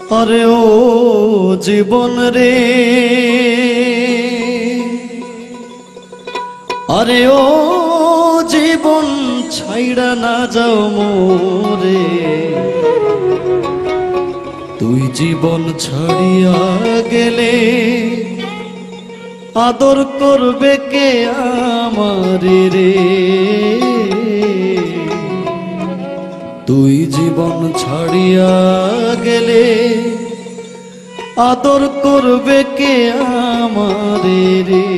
আরে ও জীবন রে, আরে ও জীবন ছাইড়া না যাও মোরে। তুই জীবন ছাড়িয়া গেলে আদর করবে কে আমারে রে। তুই জীবন ছাড়িয়া গেলে আদর করবে কে আমারে রে।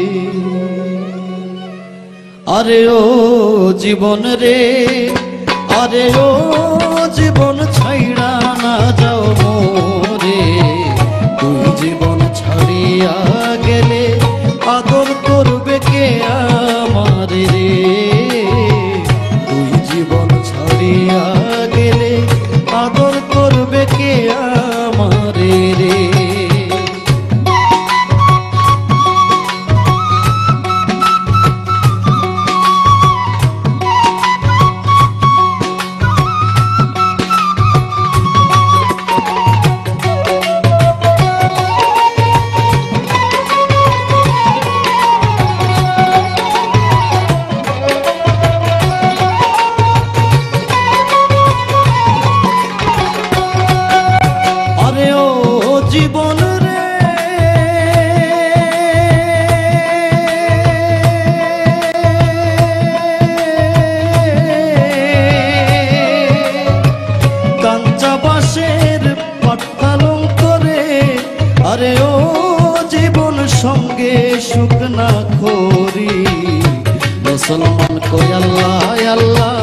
আরে ও জীবন রে, আরে ও জীবন ছাইড়া না যাও মোরে। তুই জীবন ছাড়িয়া গেলে আদর করবে কে আমারে রে। তুই জীবন ছাড়িয়া গেলে আদর করবে কে আমারে রে। জীবন রে, কাঞ্চা বাঁশের পাটপালং করে। আরে ও জীবন সঙ্গে সুখ না করি। মুসলমান কয় আল্লাহ আল্লাহ,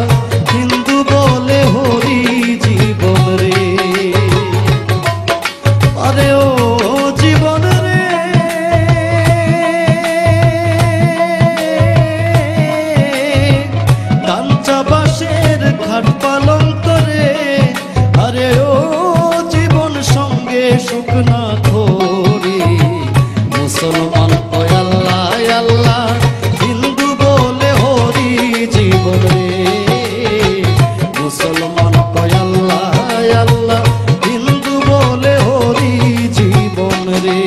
হিন্দু বলে হরি জীবন রে। আরে ও জীবন রে, কাঞ্চা বাঁশের খাট পালং করে। আরে ও জীবন সঙ্গে সুখ না করি। মুসলমান কয় আল্লাহ আল্লাহ, হিন্দু বলে হরি জীবন রে। মুসলমান কয় আল্লাহ আল্লাহ, হিন্দু বলে হরি জীবন রে।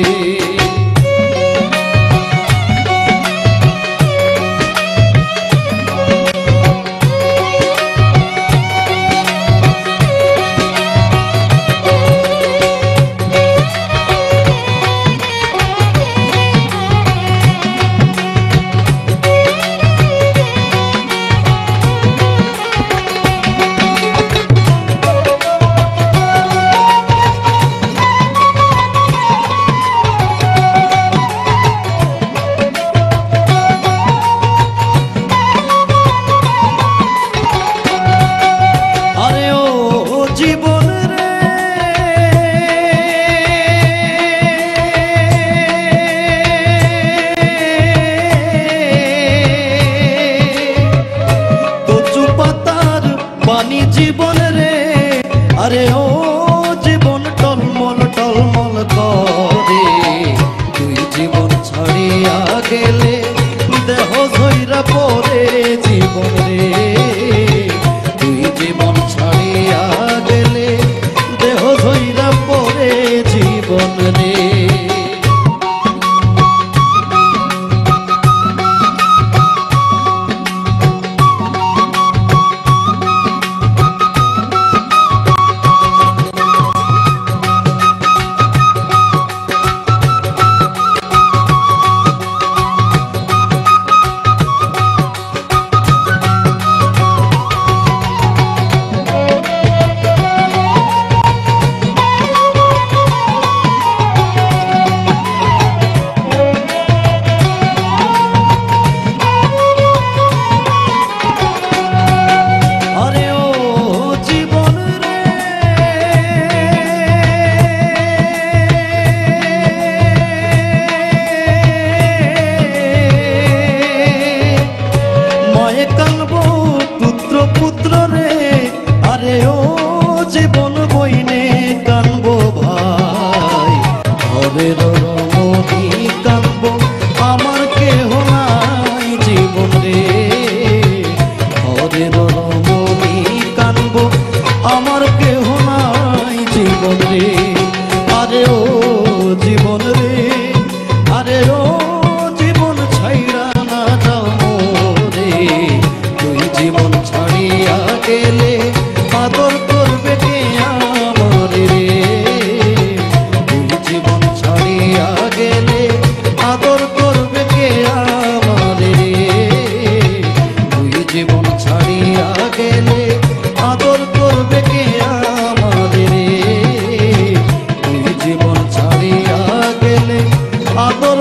জীবন রে, কচু পাতার পানি জীবন রে। আরে ও জীবন টলমল টলমল করে। তুই জীবন ছাড়িয়া গেলে দেহ ঝইরা পড়ে জীবন রে। তুই জীবন ছাড়িয়া গেলে দেহ ঝইরা পড়ে জীবন রে। জীবন বইনে কানবো ভাই, ঘরের রমণী কানবো, আমার কেহ নাই জীবন রে। ঘরের রমণী কানবো, আমার কেহ নাই জীবন রে। আরে ও জীবন রে, আরে ও জীবন ছাইড়া না যাও মোরে, তুই জীবন ছাড়িয়া গেলে আদর করবে কে আমারে রে, তুই জীবন ছাড়িয়া গেলে আদর করবে কে আমারে রে, তুই জীবন ছাড়িয়া গেলে আদর করবে কে আমারে রে, তুই জীবন ছাড়িয়া গেলে আদর